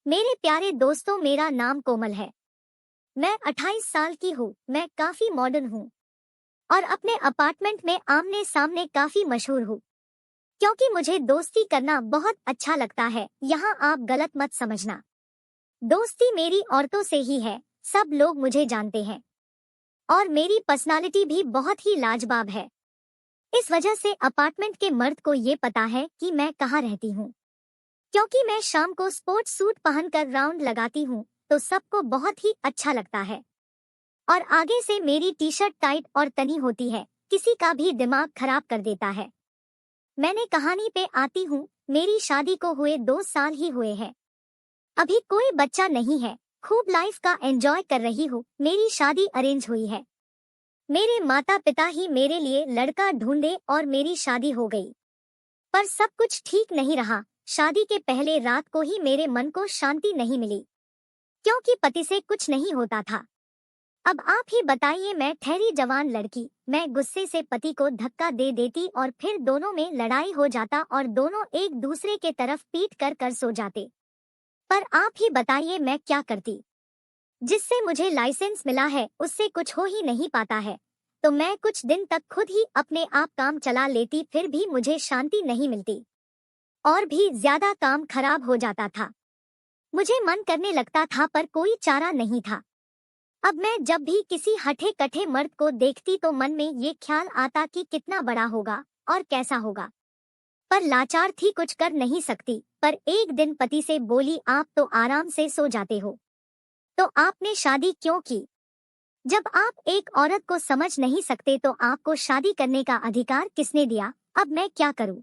मेरे प्यारे दोस्तों, मेरा नाम कोमल है। मैं 28 साल की हूँ। मैं काफी मॉडर्न हूँ और अपने अपार्टमेंट में आमने सामने काफी मशहूर हूँ क्योंकि मुझे दोस्ती करना बहुत अच्छा लगता है। यहाँ आप गलत मत समझना। दोस्ती मेरी औरतों से ही है। सब लोग मुझे जानते हैं और मेरी पर्सनालिटी भी बहुत ही लाजवाब है। इस वजह से अपार्टमेंट के मर्द को ये पता है कि मैं कहाँ रहती हूँ। क्योंकि मैं शाम को स्पोर्ट्स सूट पहनकर राउंड लगाती हूँ तो सबको बहुत ही अच्छा लगता है। और आगे से मेरी टी शर्ट टाइट और तनी होती है, किसी का भी दिमाग खराब कर देता है। मैंने कहानी पे आती हूँ। मेरी शादी को हुए 2 साल ही हुए हैं। अभी कोई बच्चा नहीं है। खूब लाइफ का एंजॉय कर रही हूँ। मेरी शादी अरेंज हुई है। मेरे माता पिता ही मेरे लिए लड़का ढूंढे और मेरी शादी हो गई। पर सब कुछ ठीक नहीं रहा। शादी के पहले रात को ही मेरे मन को शांति नहीं मिली क्योंकि पति से कुछ नहीं होता था। अब आप ही बताइए, मैं ठहरी जवान लड़की, मैं गुस्से से पति को धक्का दे देती और फिर दोनों में लड़ाई हो जाता और दोनों एक दूसरे के तरफ पीट कर सो जाते। पर आप ही बताइए मैं क्या करती। जिससे मुझे लाइसेंस मिला है उससे कुछ हो ही नहीं पाता है। तो मैं कुछ दिन तक खुद ही अपने आप काम चला लेती, फिर भी मुझे शांति नहीं मिलती और भी ज्यादा काम खराब हो जाता था। मुझे मन करने लगता था पर कोई चारा नहीं था। अब मैं जब भी किसी हठे कठे मर्द को देखती तो मन में ये ख्याल आता कि कितना बड़ा होगा और कैसा होगा। पर लाचार थी, कुछ कर नहीं सकती। पर एक दिन पति से बोली, आप तो आराम से सो जाते हो तो आपने शादी क्यों की? जब आप एक औरत को समझ नहीं सकते तो आपको शादी करने का अधिकार किसने दिया? अब मैं क्या करूं?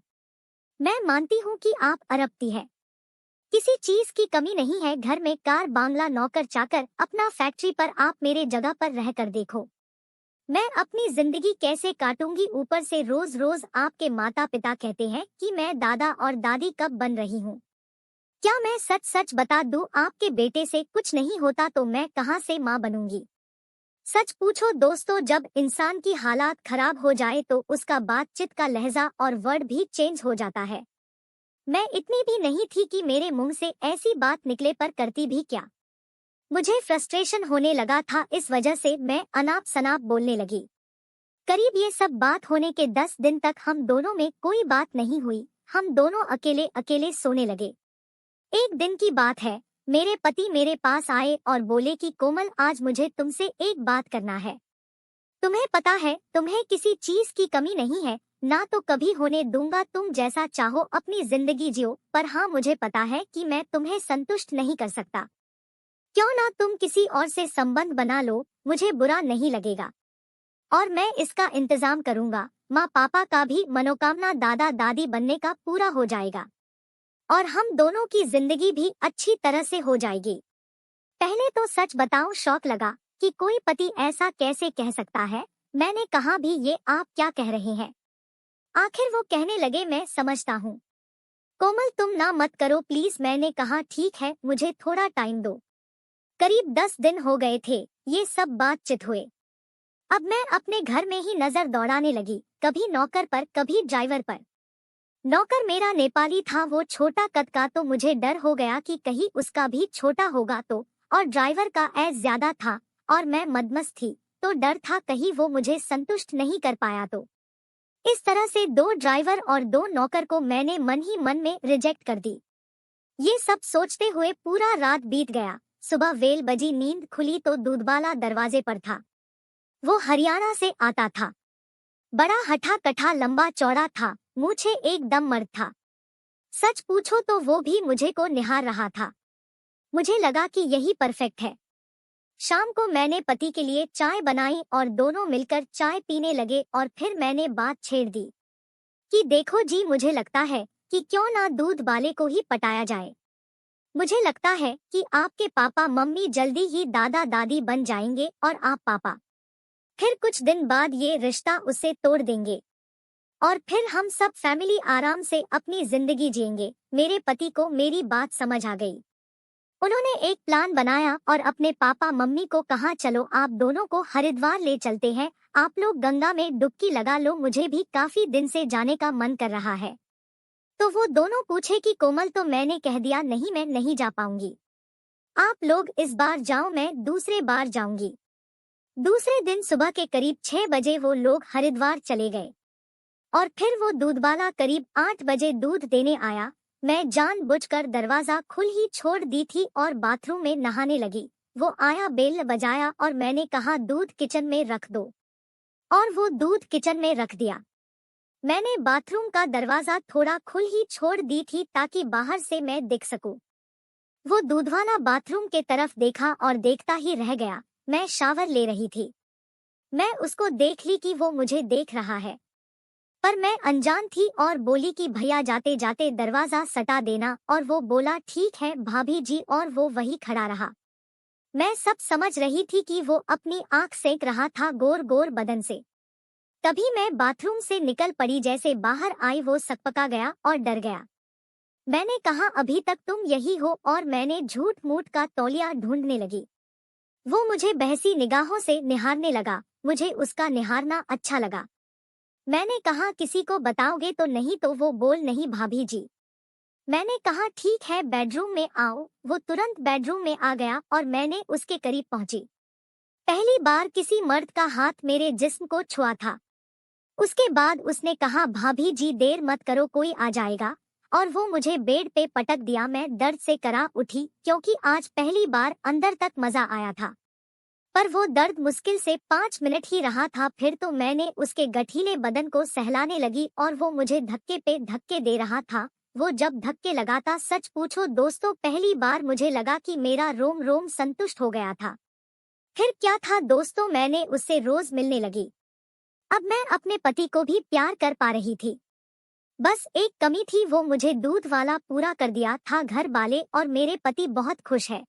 मैं मानती हूं कि आप अरबती है, किसी चीज की कमी नहीं है। घर में कार बांग्ला नौकर चाकर, अपना फैक्ट्री पर आप मेरे जगह पर रह कर देखो। मैं अपनी जिंदगी कैसे काटूंगी? ऊपर से रोज रोज आपके माता पिता कहते हैं कि मैं दादा और दादी कब बन रही हूँ। क्या मैं सच सच बता दूं, आपके बेटे से कुछ नहीं होता तो मैं कहां से माँ बनूंगी? सच पूछो दोस्तों, जब इंसान की हालात खराब हो जाए तो उसका बातचीत का लहजा और वर्ड भी चेंज हो जाता है। मैं इतनी भी नहीं थी कि मेरे मुंह से ऐसी बात निकले, पर करती भी क्या। मुझे फ्रस्ट्रेशन होने लगा था, इस वजह से मैं अनाप शनाप बोलने लगी। करीब ये सब बात होने के 10 दिन तक हम दोनों में कोई बात नहीं हुई। हम दोनों अकेले अकेले सोने लगे। एक दिन की बात है, मेरे पति मेरे पास आए और बोले कि कोमल, आज मुझे तुमसे एक बात करना है। तुम्हें पता है तुम्हें किसी चीज की कमी नहीं है, ना तो कभी होने दूंगा। तुम जैसा चाहो अपनी जिंदगी जियो, पर हाँ मुझे पता है कि मैं तुम्हें संतुष्ट नहीं कर सकता। क्यों ना तुम किसी और से संबंध बना लो, मुझे बुरा नहीं लगेगा और मैं इसका इंतजाम करूंगा। माँ पापा का भी मनोकामना दादा दादी बनने का पूरा हो जाएगा और हम दोनों की जिंदगी भी अच्छी तरह से हो जाएगी। पहले तो सच बताऊं, शौक लगा कि कोई पति ऐसा कैसे कह सकता है। मैंने कहा भी, ये आप क्या कह रहे हैं? आखिर वो कहने लगे, मैं समझता हूँ कोमल, तुम ना मत करो प्लीज। मैंने कहा ठीक है, मुझे थोड़ा टाइम दो। करीब 10 दिन हो गए थे ये सब बातचीत हुए। अब मैं अपने घर में ही नजर दौड़ाने लगी, कभी नौकर पर कभी ड्राइवर पर। नौकर मेरा नेपाली था, वो छोटा कद का, तो मुझे डर हो गया कि कहीं उसका भी छोटा होगा तो। और ड्राइवर का एज ज्यादा था और मैं मदमस्त थी तो डर था कहीं वो मुझे संतुष्ट नहीं कर पाया तो। इस तरह से 2 ड्राइवर और 2 नौकर को मैंने मन ही मन में रिजेक्ट कर दी। ये सब सोचते हुए पूरा रात बीत गया। सुबह वेल बजी, नींद खुली तो दूधवाला दरवाजे पर था। वो हरियाणा से आता था। बड़ा हठा कठा, लंबा चौड़ा था, मूछे एकदम मर्द था। सच पूछो तो वो भी मुझे को निहार रहा था। मुझे लगा कि यही परफेक्ट है। शाम को मैंने पति के लिए चाय बनाई और दोनों मिलकर चाय पीने लगे और फिर मैंने बात छेड़ दी कि देखो जी, मुझे लगता है कि क्यों ना दूध वाले को ही पटाया जाए। मुझे लगता है कि आपके पापा मम्मी जल्दी ही दादा दादी बन जाएंगे और आप पापा। फिर कुछ दिन बाद ये रिश्ता उससे तोड़ देंगे और फिर हम सब फैमिली आराम से अपनी जिंदगी जिएंगे। मेरे पति को मेरी बात समझ आ गई। उन्होंने एक प्लान बनाया और अपने पापा मम्मी को कहा, चलो आप दोनों को हरिद्वार ले चलते हैं, आप लोग गंगा में डुबकी लगा लो, मुझे भी काफी दिन से जाने का मन कर रहा है। तो वो दोनों पूछे कि कोमल, तो मैंने कह दिया नहीं, मैं नहीं जा पाऊंगी। आप लोग इस बार जाओ, मैं दूसरे बार जाऊंगी। दूसरे दिन सुबह के करीब 6 बजे वो लोग हरिद्वार चले गए और फिर वो दूधवाला करीब 8 बजे दूध देने आया। मैं जानबूझकर दरवाजा खुल ही छोड़ दी थी और बाथरूम में नहाने लगी। वो आया, बेल बजाया और मैंने कहा दूध किचन में रख दो, और वो दूध किचन में रख दिया। मैंने बाथरूम का दरवाजा थोड़ा खुल ही छोड़ दी थी ताकि बाहर से मैं देख सकूं। वो दूधवाला बाथरूम के तरफ देखा और देखता ही रह गया। मैं शावर ले रही थी। मैं उसको देख ली कि वो मुझे देख रहा है, पर मैं अनजान थी और बोली कि भैया जाते जाते दरवाजा सटा देना, और वो बोला ठीक है भाभी जी, और वो वही खड़ा रहा। मैं सब समझ रही थी कि वो अपनी आंख सेक रहा था गोर गोर बदन से। तभी मैं बाथरूम से निकल पड़ी। जैसे बाहर आई वो सकपका गया और डर गया। मैंने कहा अभी तक तुम यही हो, और मैंने झूठ मूठ का तौलिया ढूंढने लगी। वो मुझे बहसी निगाहों से निहारने लगा। मुझे उसका निहारना अच्छा लगा। मैंने कहा किसी को बताओगे तो नहीं? तो वो बोल नहीं भाभी जी। मैंने कहा ठीक है बेडरूम में आओ। वो तुरंत बेडरूम में आ गया और मैंने उसके करीब पहुंची। पहली बार किसी मर्द का हाथ मेरे जिस्म को छुआ था। उसके बाद उसने कहा भाभी जी देर मत करो, कोई आ जाएगा, और वो मुझे बेड पे पटक दिया। मैं दर्द से करा उठी क्योंकि आज पहली बार अंदर तक मजा आया था, पर वो दर्द मुश्किल से 5 मिनट ही रहा था। फिर तो मैंने उसके गठीले बदन को सहलाने लगी और वो मुझे धक्के पे धक्के दे रहा था। वो जब धक्के लगाता, सच पूछो दोस्तों, पहली बार मुझे लगा कि मेरा रोम रोम संतुष्ट हो गया था। फिर क्या था दोस्तों, मैंने उससे रोज मिलने लगी। अब मैं अपने पति को भी प्यार कर पा रही थी। बस एक कमी थी, वो मुझे दूध वाला पूरा कर दिया था घर वाले, और मेरे पति बहुत खुश है।